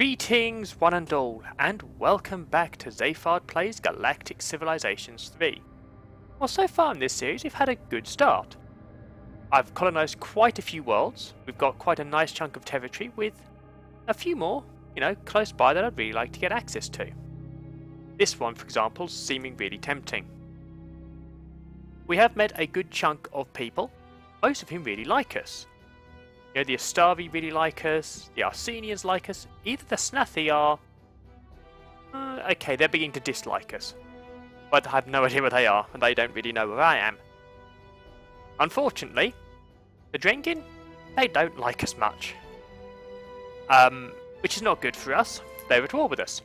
Greetings one and all, and welcome back to Zayfard Plays Galactic Civilizations 3. Well, so far in this series we've had a good start. I've colonised quite a few worlds, we've got quite a nice chunk of territory with a few more, close by that I'd really like to get access to. This one, for example, is seeming really tempting. We have met a good chunk of people, most of whom really like us. The Astari really like us, the Arsenians like us, either the Snathi are... okay, they're beginning to dislike us. But I have no idea where they are, and they don't really know where I am. Unfortunately, the Drengin, they don't like us much. Which is not good for us. They're at war with us.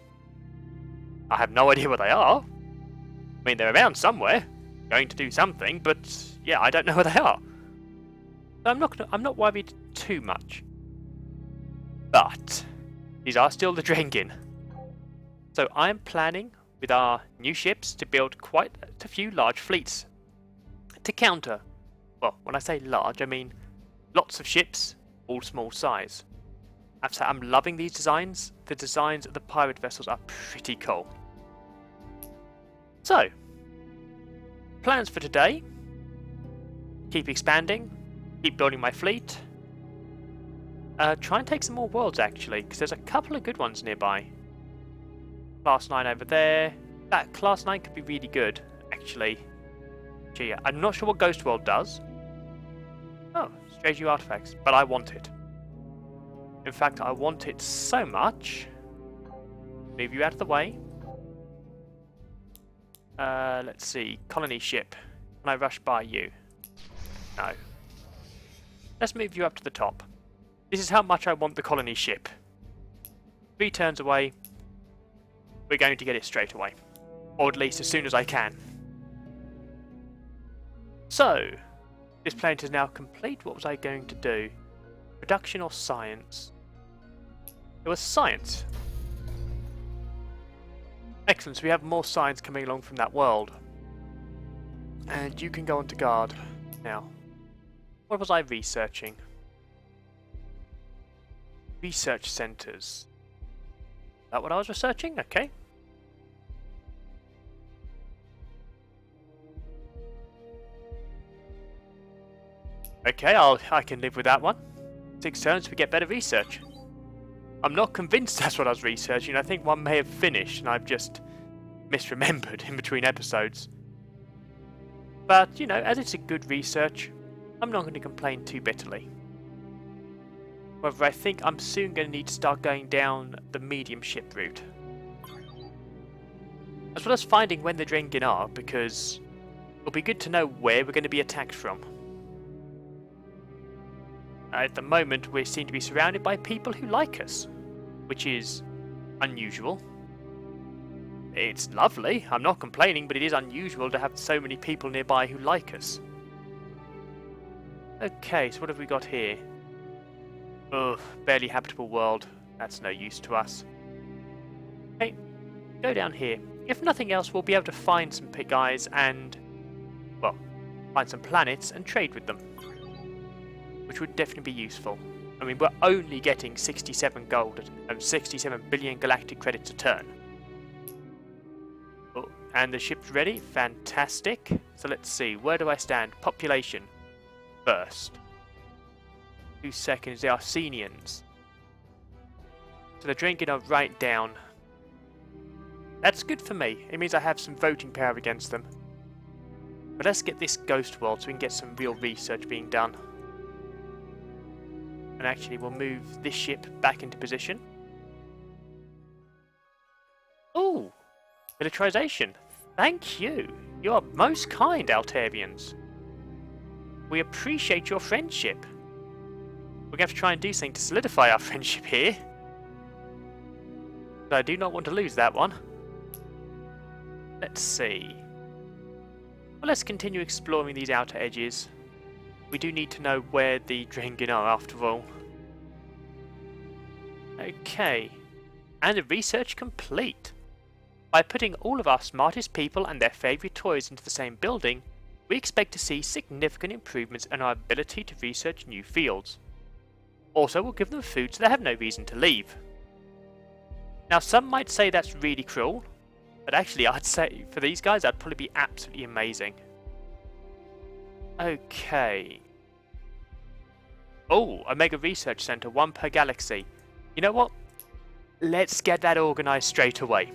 I have no idea where they are. I mean, they're around somewhere, going to do something, but yeah, I don't know where they are. So I'm not worried too much. But these are still the Drengin. So I'm planning with our new ships to build quite a few large fleets to counter. Well, when I say large, I mean lots of ships, all small size. I have to say, I'm loving these designs. The designs of the pirate vessels are pretty cool. So, plans for today: keep expanding, keep building my fleet. Try and take some more worlds actually, because there's a couple of good ones nearby. Class 9 over there. That Class 9 could be really good, actually. Gee, I'm not sure what Ghost World does. Oh, strange new artifacts, but I want it. In fact, I want it so much. Move you out of the way. Let's see, colony ship. Can I rush by you? No. Let's move you up to the top. This is how much I want the colony ship. 3 turns away, we're going to get it straight away. Or at least as soon as I can. So, this planet is now complete. What was I going to do? Production or science? It was science. Excellent, so we have more science coming along from that world. And you can go on to guard now. What was I researching? Research centres. Is that what I was researching? Okay. Okay, I can live with that one. 6 turns we get better research. I'm not convinced that's what I was researching. I think one may have finished and I've just misremembered in between episodes. But, as it's a good research, I'm not going to complain too bitterly. However, I think I'm soon going to need to start going down the medium ship route. As well as finding when the Drengin are, because it'll be good to know where we're going to be attacked from. At the moment, we seem to be surrounded by people who like us, which is unusual. It's lovely, I'm not complaining, but it is unusual to have so many people nearby who like us. Okay, so what have we got here? Ugh, barely habitable world. That's no use to us. Okay, go down here. If nothing else, we'll be able to find some guys and, well, find some planets and trade with them. Which would definitely be useful. I mean, we're only getting 67 gold and 67 billion galactic credits a turn. Oh, and the ship's ready. Fantastic. So let's see, where do I stand? Population. First. 2 seconds, the Arsenians. So the Drengin are right down. That's good for me. It means I have some voting power against them. But let's get this Ghost World so we can get some real research being done. And actually we'll move this ship back into position. Ooh! Militarization. Thank you. You are most kind, Altarians. We appreciate your friendship. We're going to have to try and do something to solidify our friendship here. But I do not want to lose that one. Let's see. Well, let's continue exploring these outer edges. We do need to know where the Drengin are after all. Okay. And the research complete. By putting all of our smartest people and their favourite toys into the same building, we expect to see significant improvements in our ability to research new fields. Also, we'll give them food so they have no reason to leave. Now some might say that's really cruel, but actually I'd say for these guys that'd probably be absolutely amazing. Okay. Oh, a mega research center, one per galaxy. You know what? Let's get that organized straight away.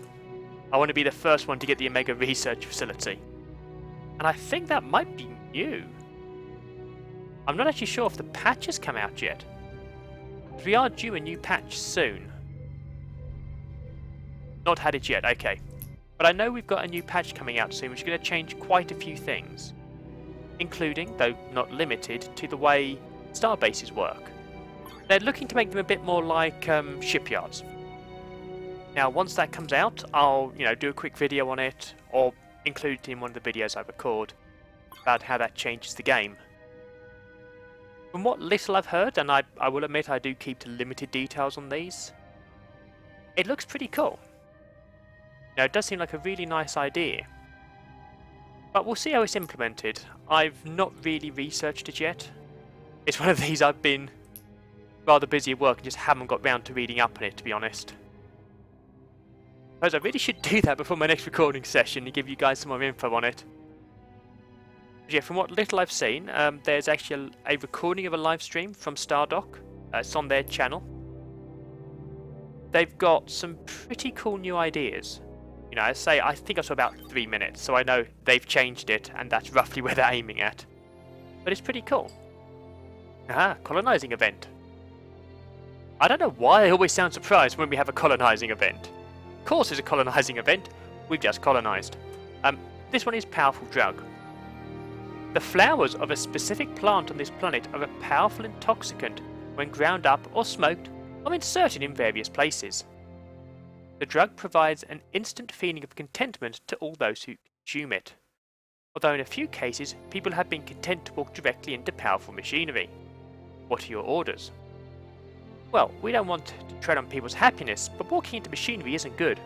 I want to be the first one to get the Omega research facility. And I think that might be new. I'm not actually sure if the patch has come out yet. But we are due a new patch soon. Not had it yet, okay. But I know we've got a new patch coming out soon which is going to change quite a few things. Including, though not limited, to the way starbases work. They're looking to make them a bit more like shipyards. Now once that comes out, I'll do a quick video on it, or include it in one of the videos I record, about how that changes the game. From what little I've heard, and I will admit I do keep to limited details on these, it looks pretty cool. It does seem like a really nice idea. But we'll see how it's implemented. I've not really researched it yet. It's one of these I've been rather busy at work and just haven't got round to reading up on it, to be honest. I suppose I really should do that before my next recording session and give you guys some more info on it. But yeah, from what little I've seen, there's actually a recording of a live stream from Stardock. It's on their channel. They've got some pretty cool new ideas. I think I saw about 3 minutes, so I know they've changed it, and that's roughly where they're aiming at. But it's pretty cool. Aha, colonizing event. I don't know why I always sound surprised when we have a colonizing event. Of course it's a colonizing event, we've just colonized. This one is powerful drug. The flowers of a specific plant on this planet are a powerful intoxicant when ground up or smoked or inserted in various places. The drug provides an instant feeling of contentment to all those who consume it, although in a few cases people have been content to walk directly into powerful machinery. What are your orders? Well, we don't want to tread on people's happiness, but walking into machinery isn't good.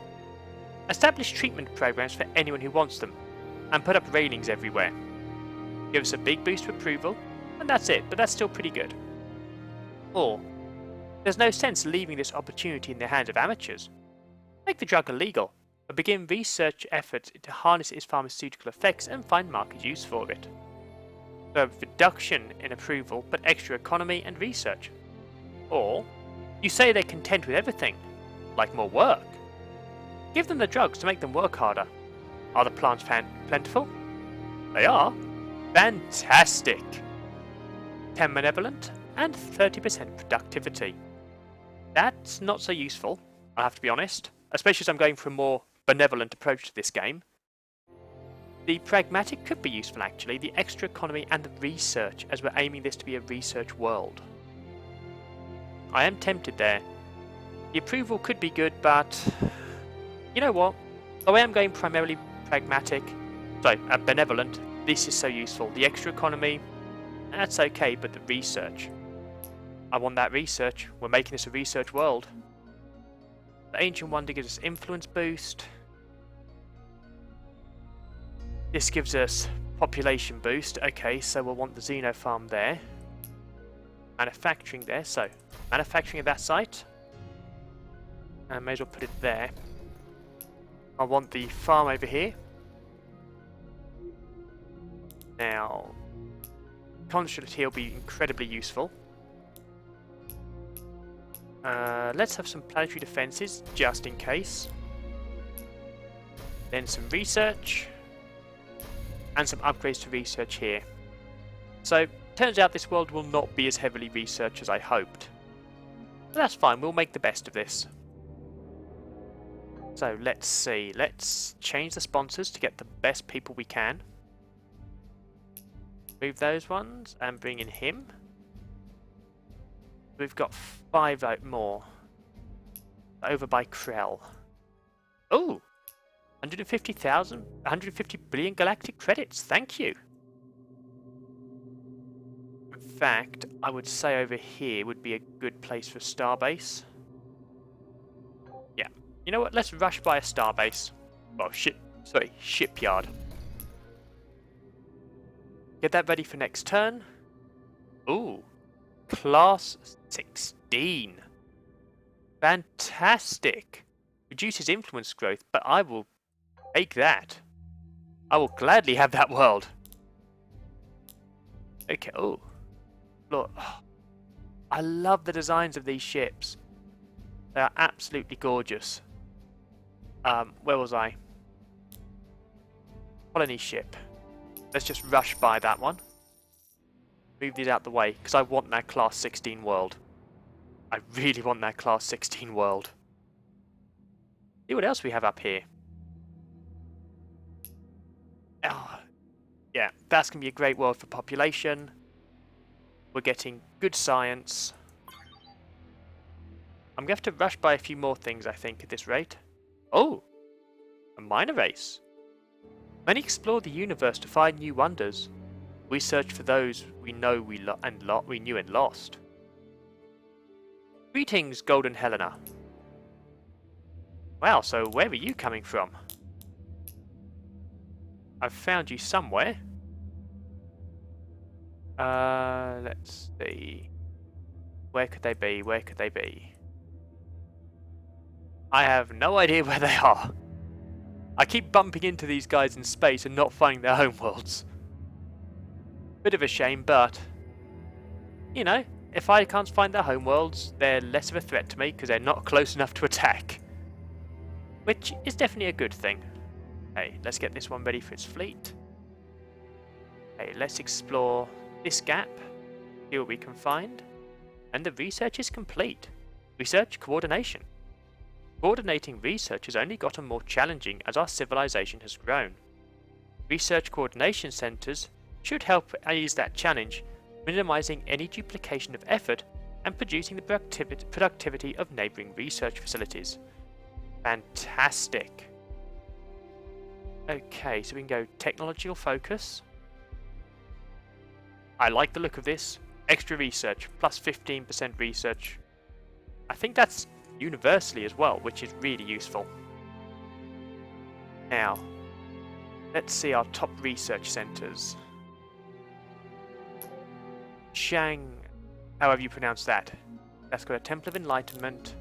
Establish treatment programs for anyone who wants them, and put up railings everywhere. Give us a big boost of approval, and that's it, but that's still pretty good. Or, there's no sense leaving this opportunity in the hands of amateurs. Make the drug illegal, but begin research efforts to harness its pharmaceutical effects and find market use for it. So, reduction in approval, but extra economy and research. Or, you say they're content with everything, like more work. Give them the drugs to make them work harder. Are the plants plentiful? They are. Fantastic! 10 benevolent and 30% productivity. That's not so useful, I'll have to be honest, especially as I'm going for a more benevolent approach to this game. The pragmatic could be useful actually, the extra economy and the research, as we're aiming this to be a research world. I am tempted there. The approval could be good, but you know what? The way I'm going primarily benevolent, this is so useful. The extra economy, that's okay, but the research. I want that research. We're making this a research world. The Ancient Wonder gives us influence boost. This gives us population boost. Okay, so we'll want the Xeno farm there. Manufacturing there, so manufacturing at that site. And I may as well put it there. I want the farm over here. Now, consulate here will be incredibly useful. Let's have some planetary defenses, just in case. Then some research. And some upgrades to research here. So, turns out this world will not be as heavily researched as I hoped. But that's fine, we'll make the best of this. So, let's see. Let's change the sponsors to get the best people we can. Move those ones and bring in him. We've got 5 out more. Over by Krell. Oh! 150 billion galactic credits, thank you! In fact, I would say over here would be a good place for a starbase. Yeah, you know what, let's rush by a starbase. Oh, shipyard. Get that ready for next turn. Ooh, class 16. Fantastic! Reduces influence growth, but I will take that. I will gladly have that world. Okay, oh. Look. I love the designs of these ships. They are absolutely gorgeous. Where was I? Colony ship. Let's just rush by that one. Move these out the way, because I want that Class 16 world. I really want that Class 16 world. See what else we have up here. Oh, yeah, that's going to be a great world for population. We're getting good science. I'm going to have to rush by a few more things, I think, at this rate. Oh! A minor race. Many explore the universe to find new wonders. We search for those we know we knew and lost. Greetings, Golden Helena. Wow, so where were you coming from? I've found you somewhere. Let's see. Where could they be? Where could they be? I have no idea where they are. I keep bumping into these guys in space and not finding their homeworlds. Bit of a shame, but you know, if I can't find their homeworlds, they're less of a threat to me because they're not close enough to attack. Which is definitely a good thing. Hey, let's get this one ready for its fleet. Hey, let's explore this gap, see what we can find. And the research is complete. Research coordination. Coordinating research has only gotten more challenging as our civilization has grown. Research coordination centers should help ease that challenge, minimizing any duplication of effort and producing the productivity of neighboring research facilities. Fantastic. Okay, so we can go technological focus. I like the look of this. Extra research, plus 15% research. I think that's universally as well, which is really useful. Now, let's see our top research centers. Shang, however you pronounce that. That's got a Temple of Enlightenment.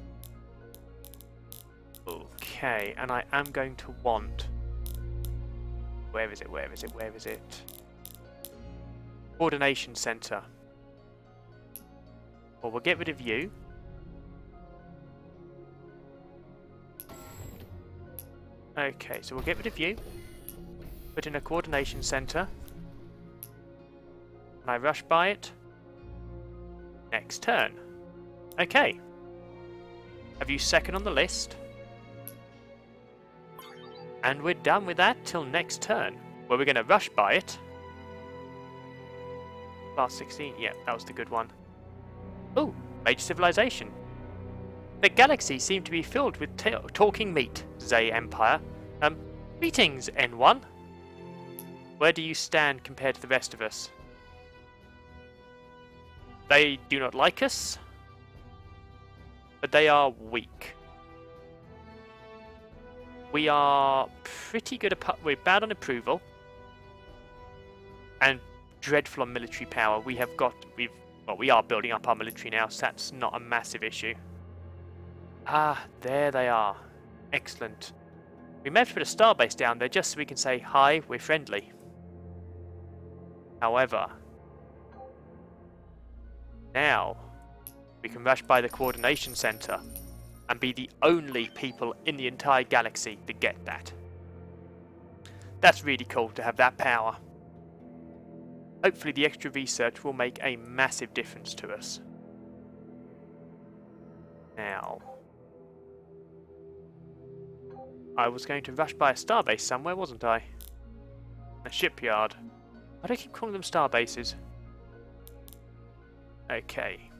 Okay, and I am going to want... Where is it? Where is it? Where is it? Coordination Center. Well, we'll get rid of you. Okay, so we'll get rid of you. Put in a coordination center. And I rush by it. Next turn. Okay. Have you second on the list? And we're done with that till next turn, where we're going to rush by it. Class 16, yeah, that was the good one. Oh, major civilization. The galaxy seemed to be filled with talking meat, Zay Empire. Greetings, N1. Where do you stand compared to the rest of us? They do not like us, but they are weak. We are pretty good at... We're bad on approval. And dreadful on military power. We are building up our military now, so that's not a massive issue. Ah, there they are. Excellent. We may have to put a starbase down there just so we can say, hi, we're friendly. However, now we can rush by the coordination center and be the only people in the entire galaxy to get that. That's really cool to have that power. Hopefully the extra research will make a massive difference to us. Now, I was going to rush by a starbase somewhere, wasn't I? A shipyard. Why do I keep calling them starbases? Okay.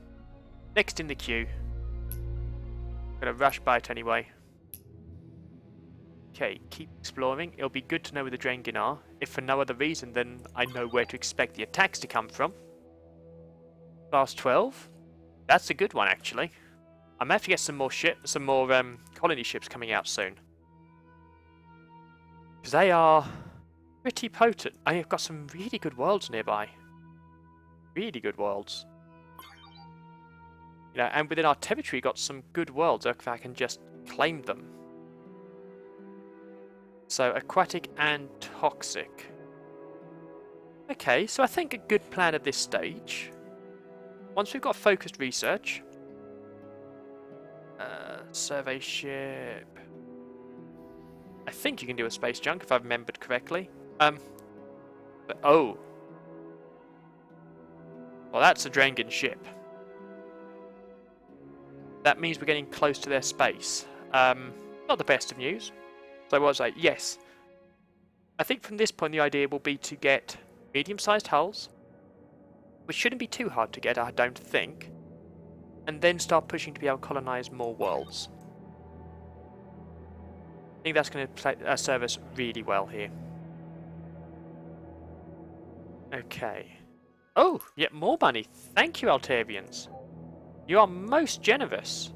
Next in the queue. Gonna rush by it anyway. Okay, keep exploring. It'll be good to know where the Drengin are. If for no other reason, then I know where to expect the attacks to come from. Class 12? That's a good one, actually. I may have to get some more colony ships coming out soon. Because they are pretty potent. I have got some really good worlds nearby. Really good worlds. You know, and within our territory got some good worlds if I can just claim them. So aquatic and toxic. Okay, so I think a good plan at this stage, once we've got focused research, survey ship, I think you can do a space junk if I've remembered correctly. But, oh. Well, that's a Drengen ship. That means we're getting close to their space. Not the best of news. So what was I? Yes. I think from this point the idea will be to get medium-sized hulls, which shouldn't be too hard to get, I don't think, and then start pushing to be able to colonize more worlds. I think that's going to serve us really well here. Okay. Oh, yet more money. Thank you, Altarians. You are most generous.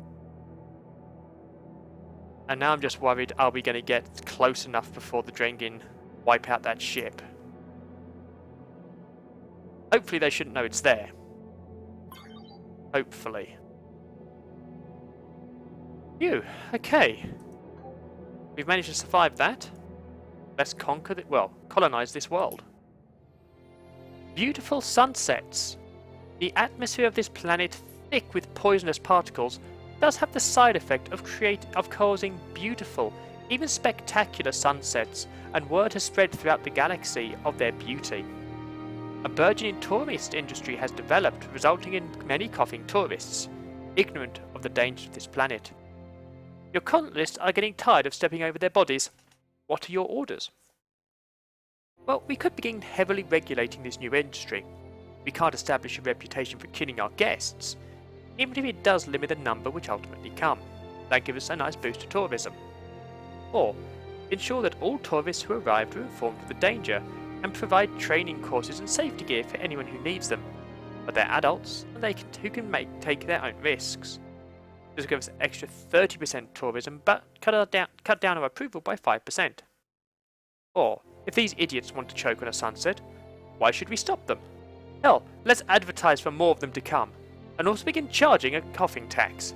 And now I'm just worried, are we going to get close enough before the Drengen wipe out that ship? Hopefully they shouldn't know it's there. Hopefully. Phew, okay. We've managed to survive that. Let's conquer the, well, colonize this world. Beautiful sunsets. The atmosphere of this planet, thick with poisonous particles, does have the side effect of causing beautiful, even spectacular sunsets, and word has spread throughout the galaxy of their beauty. A burgeoning tourist industry has developed, resulting in many coughing tourists, ignorant of the dangers of this planet. Your colonists are getting tired of stepping over their bodies. What are your orders? Well, we could begin heavily regulating this new industry. We can't establish a reputation for killing our guests, even if it does limit the number which ultimately come. That gives us a nice boost to tourism. Or, ensure that all tourists who arrive are informed of the danger and provide training courses and safety gear for anyone who needs them. But they're adults and who can take their own risks. This will give us an extra 30% tourism, but cut down our approval by 5%. Or, if these idiots want to choke on a sunset, why should we stop them? Hell, let's advertise for more of them to come, and also begin charging a coughing tax.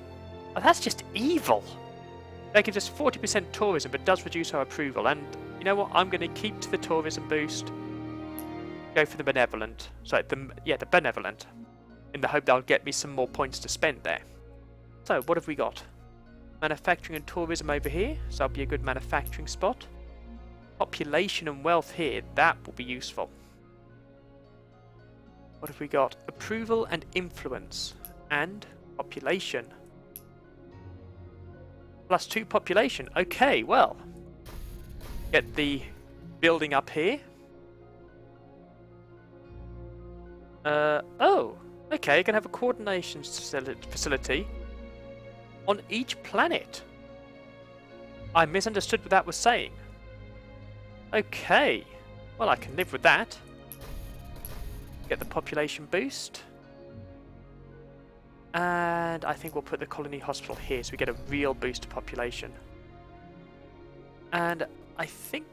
Well, that's just evil! That gives us 40% tourism, but does reduce our approval, and you know what, I'm going to keep to the tourism boost. Go for the benevolent. Sorry, the benevolent. In the hope that'll get me some more points to spend there. So, what have we got? Manufacturing and tourism over here, so that'll be a good manufacturing spot. Population and wealth here, that will be useful. What have we got? Approval and influence. And population. +2 population. Okay, well. Get the building up here. Oh, okay, you can have a coordination facility on each planet. I misunderstood what that was saying. Okay, well, I can live with that. Get the population boost. And I think we'll put the colony hospital here so we get a real boost to population. And I think,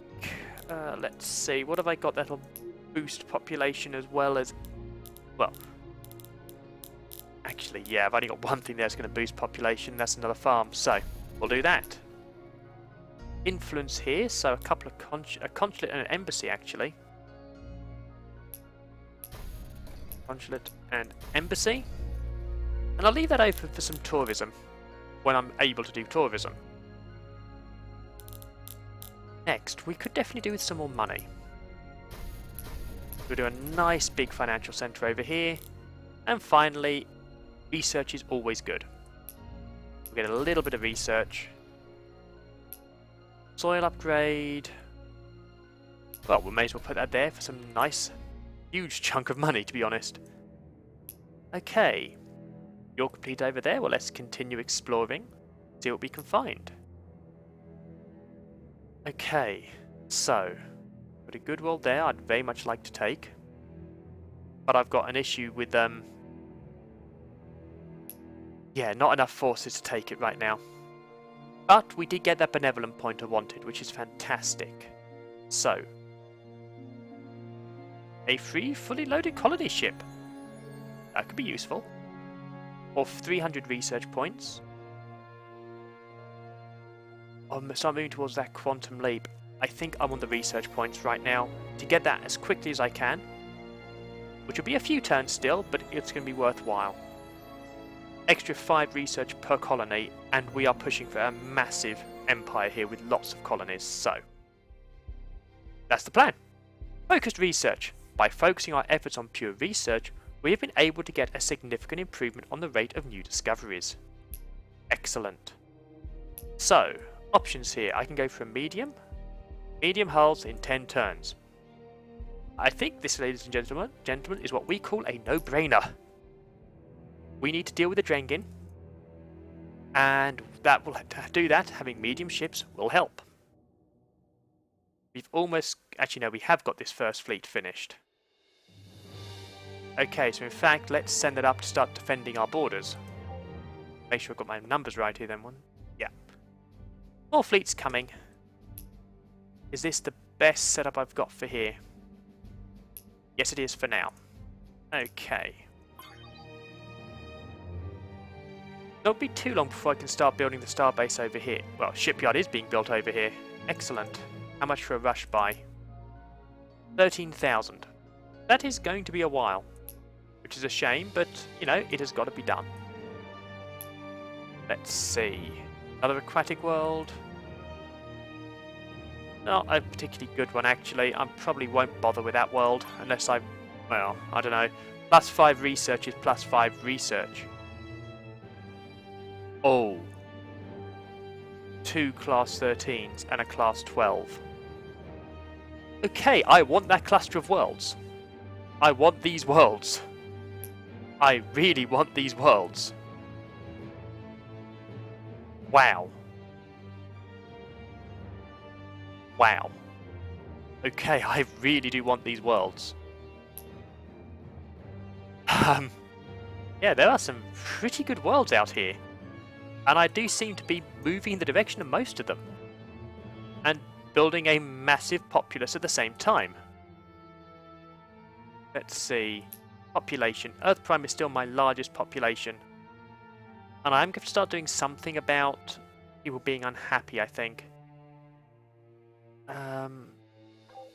let's see, what have I got that'll boost population as well as, well, actually, yeah, I've only got one thing there that's going to boost population, that's another farm, so we'll do that. Influence here, so a couple of a consulate and an embassy, actually. Consulate and embassy. And I'll leave that open for some tourism, when I'm able to do tourism. Next, we could definitely do with some more money. We'll do a nice big financial centre over here. And finally, research is always good. We'll get a little bit of research. Soil upgrade. Well, we may as well put that there for some nice, huge chunk of money, to be honest. Okay. You're complete over there. Well, let's continue exploring. See what we can find. Okay. So, got a good world there I'd very much like to take. But I've got an issue with, yeah, not enough forces to take it right now. But we did get that benevolent point I wanted, which is fantastic. So, a free, fully loaded colony ship. That could be useful. Or 300 research points. Start moving towards that quantum leap. I think I'm on the research points right now to get that as quickly as I can, which will be a few turns still, but it's going to be worthwhile. Extra 5 research per colony, and we are pushing for a massive empire here with lots of colonies, so that's the plan. Focused research. By focusing our efforts on pure research, we have been able to get a significant improvement on the rate of new discoveries. Excellent. So, options here. I can go for a medium. Medium hulls in 10 turns. I think this, ladies and gentlemen, is what we call a no-brainer. We need to deal with the Drengin, and that will do that. Having medium ships will help. We've almost... Actually, no, we have got this first fleet finished. Okay, so in fact, let's send it up to start defending our borders. Make sure I've got my numbers right here then. Yeah. More fleets coming. Is this the best setup I've got for here? Yes, it is for now. Okay. Don't be too long before I can start building the starbase over here. Well, shipyard is being built over here. Excellent. How much for a rush buy? 13,000. That is going to be a while. Which is a shame, but, you know, it has got to be done. Let's see. Another aquatic world. Not a particularly good one, actually. I probably won't bother with that world unless I... Well, I don't know. Plus 5 research is plus 5 research. Oh. 2 class 13s and a class 12. Okay, I want that cluster of worlds. I want these worlds. I really want these worlds. Wow. Wow. Okay, I really do want these worlds. Yeah, there are some pretty good worlds out here. And I do seem to be moving in the direction of most of them. And building a massive populace at the same time. Let's see. Population. Earth Prime is still my largest population. And I'm going to start doing something about people being unhappy, I think. You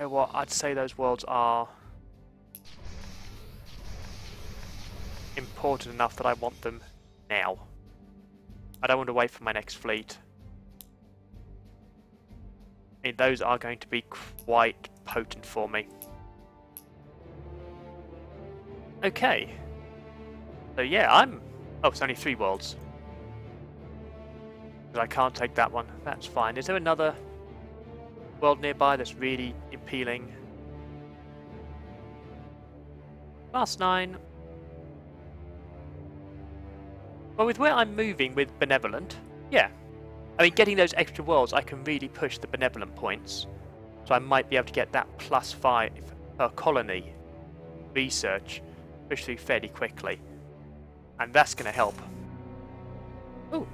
know what? I'd say those worlds are important enough that I want them now. I don't want to wait for my next fleet. I mean, those are going to be quite potent for me. Okay. So yeah, I'm... Oh, it's only 3 worlds. But I can't take that one. That's fine. Is there another world nearby that's really appealing? Class 9. Well, with where I'm moving with Benevolent, yeah. I mean, getting those extra worlds, I can really push the Benevolent points. So I might be able to get that plus 5 per colony research push through fairly quickly. And that's going to help. Oh,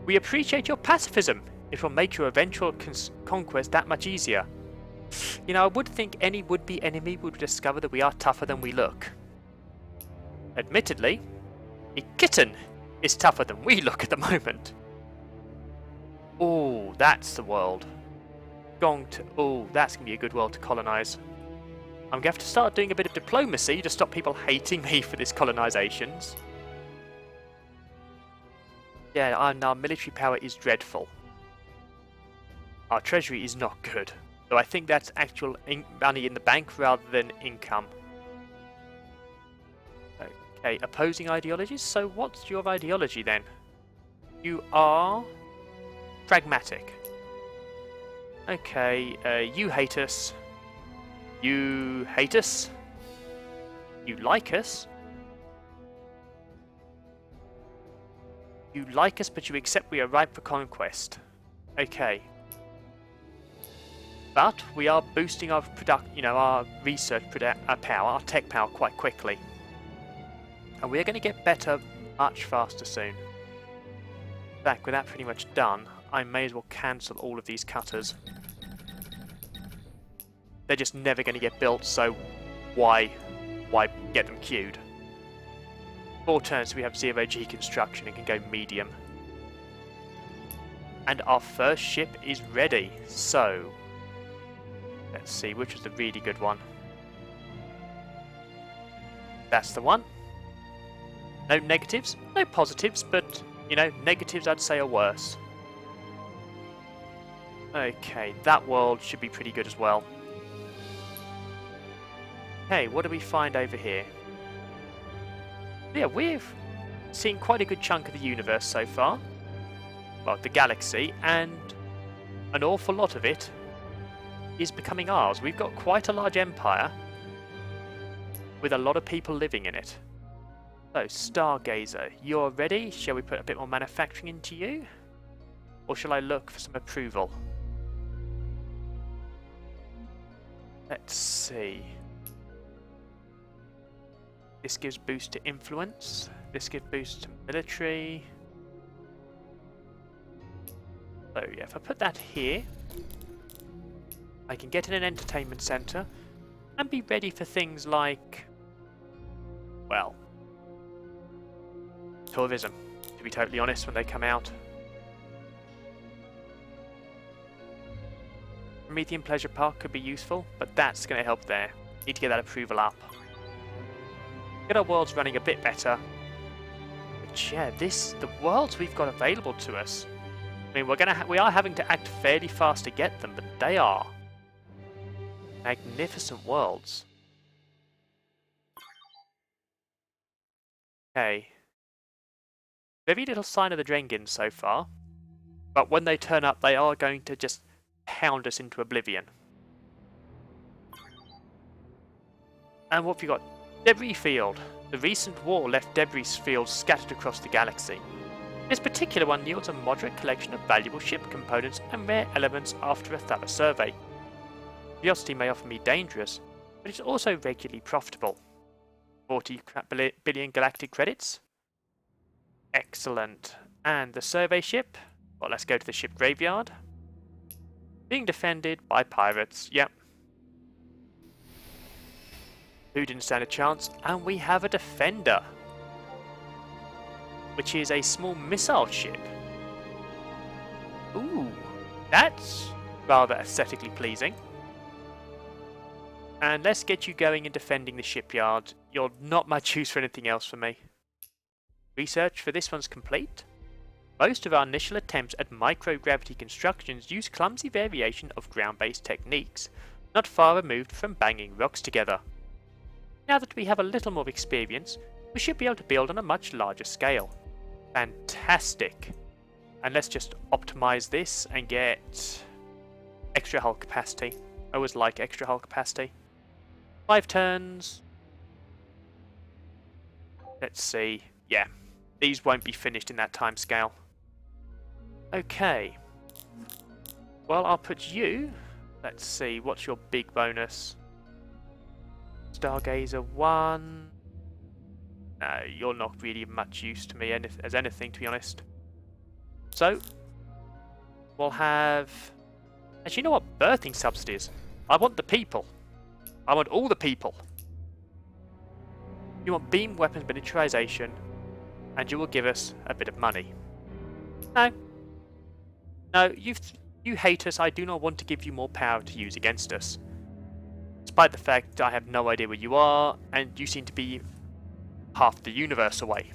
we appreciate your pacifism. It will make your eventual conquest that much easier. You know, I would think any would-be enemy would discover that we are tougher than we look. Admittedly, a kitten is tougher than we look at the moment. Oh, that's the world. Oh, that's going to be a good world to colonize. I'm going to have to start doing a bit of diplomacy to stop people hating me for this colonizations. Yeah, and our military power is dreadful. Our treasury is not good. So I think that's actual money in the bank rather than income. Okay, opposing ideologies. So what's your ideology then? You are pragmatic. Okay, you hate us. You hate us. You like us. You like us, but you accept we are ripe for conquest. Okay. But we are boosting our our research power, our tech power quite quickly. And we're going to get better much faster soon. In fact, with that pretty much done, I may as well cancel all of these cutters. They're just never going to get built, so why get them queued? 4 turns, we have 0G construction and can go medium. And our first ship is ready, so Let's see, which was the really good one. That's the one. No negatives, no positives, but, you know, negatives I'd say are worse. Okay, that world should be pretty good as well. Hey, what do we find over here? Yeah, we've seen quite a good chunk of the universe so far. Well, the galaxy, and an awful lot of it is becoming ours. We've got quite a large empire with a lot of people living in it. So, Stargazer, you're ready? Shall we put a bit more manufacturing into you? Or shall I look for some approval? Let's see. This gives boost to influence. This gives boost to military. So yeah, if I put that here, I can get in an entertainment centre and be ready for things like, well, tourism, to be totally honest, when they come out. Promethean Pleasure Park could be useful, but that's going to help there. Need to get that approval up. Get our worlds running a bit better. But yeah, the worlds we've got available to us. I mean, we are having to act fairly fast to get them, but they are magnificent worlds. Okay. Very little sign of the Drengins so far, but when they turn up, they are going to just pound us into oblivion. And what have we got? Debris field. The recent war left debris fields scattered across the galaxy. This particular one yields a moderate collection of valuable ship components and rare elements after a thorough survey. Curiosity may often be dangerous, but it's also regularly profitable. 40 billion galactic credits. Excellent. And the survey ship? Well, let's go to the ship graveyard. Being defended by pirates. Yep. Who didn't stand a chance? And we have a defender, which is a small missile ship. Ooh, that's rather aesthetically pleasing. And let's get you going and defending the shipyard. You're not much use for anything else for me. Research for this one's complete. Most of our initial attempts at microgravity constructions use clumsy variation of ground-based techniques, not far removed from banging rocks together. Now that we have a little more experience, we should be able to build on a much larger scale. Fantastic! And let's just optimize this and get extra hull capacity. I always like extra hull capacity. 5 turns. Let's see. Yeah, these won't be finished in that time scale. Okay. Well, I'll put you. Let's see, what's your big bonus? Stargazer 1. No, you're not really much use to me as anything, to be honest. So, we'll have... Actually, you know what? Birthing subsidies. I want the people. I want all the people. You want beam weapons miniaturization, and you will give us a bit of money. No. No, you hate us. I do not want to give you more power to use against us. Despite the fact I have no idea where you are, and you seem to be half the universe away.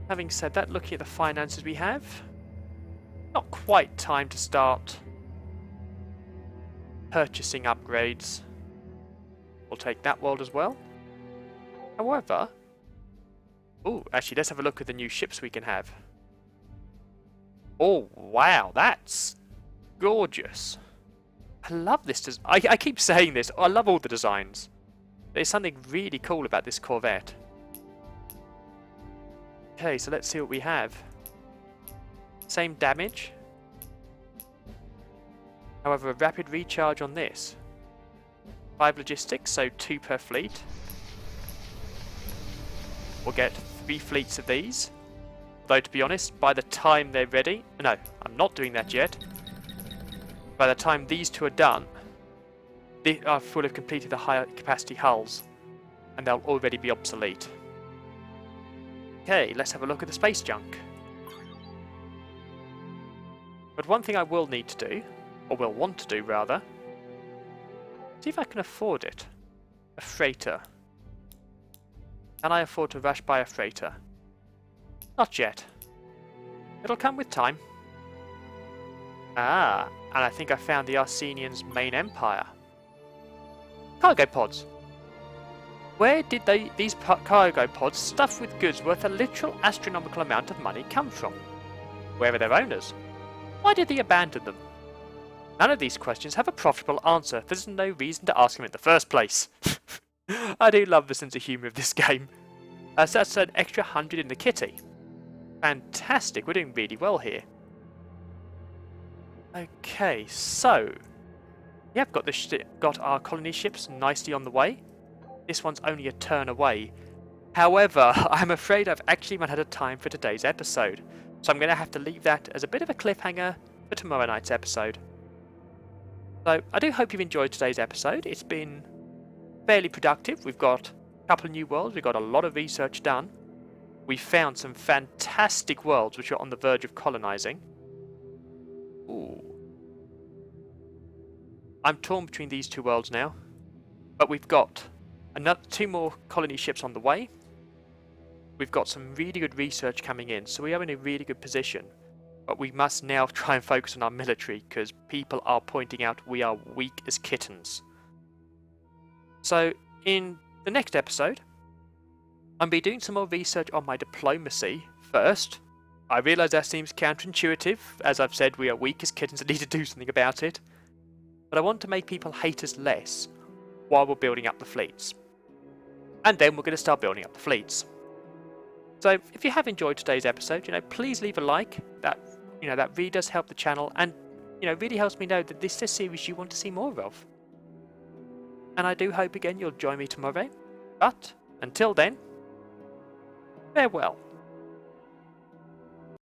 Having said that, looking at the finances we have, not quite time to start purchasing upgrades. We'll take that world as well. However, oh, actually, let's have a look at the new ships we can have. Oh, wow, that's gorgeous. I love this. I keep saying this. I love all the designs. There's something really cool about this Corvette. Okay, so let's see what we have. Same damage. However, a rapid recharge on this. 5 logistics, so 2 per fleet. We'll get 3 fleets of these. Though, to be honest, by the time they're ready... No, I'm not doing that yet. By the time these 2 are done, they will have completed the higher capacity hulls, and they'll already be obsolete. Okay, let's have a look at the space junk. But one thing I will need to do Or will want to do, rather. See if I can afford it. A freighter. Can I afford to rush by a freighter? Not yet. It'll come with time. Ah, and I think I found the Arsenians' main empire. Cargo pods. Where did these cargo pods stuffed with goods worth a literal astronomical amount of money come from? Where are their owners? Why did they abandon them? None of these questions have a profitable answer. There's no reason to ask them in the first place. I do love the sense of humour of this game. So that's an extra 100 in the kitty. Fantastic, we're doing really well here. Okay, so we have got our colony ships nicely on the way. This one's only a turn away. However, I'm afraid I've actually run out of time for today's episode, so I'm going to have to leave that as a bit of a cliffhanger for tomorrow night's episode. So I do hope you've enjoyed today's episode. It's been fairly productive. We've got a couple of new worlds. We've got a lot of research done. We found some fantastic worlds which are on the verge of colonizing. Ooh. I'm torn between these two worlds now, but we've got two more colony ships on the way. We've got some really good research coming in, so we are in a really good position. But we must now try and focus on our military, because people are pointing out we are weak as kittens. So in the next episode, I'll be doing some more research on my diplomacy first. I realise that seems counterintuitive. As I've said, we are weak as kittens and need to do something about it. But I want to make people hate us less while we're building up the fleets. And then we're going to start building up the fleets. So if you have enjoyed today's episode, please leave a like. That really does help the channel, and really helps me know that this is a series you want to see more of. And I do hope again you'll join me tomorrow. But until then, farewell.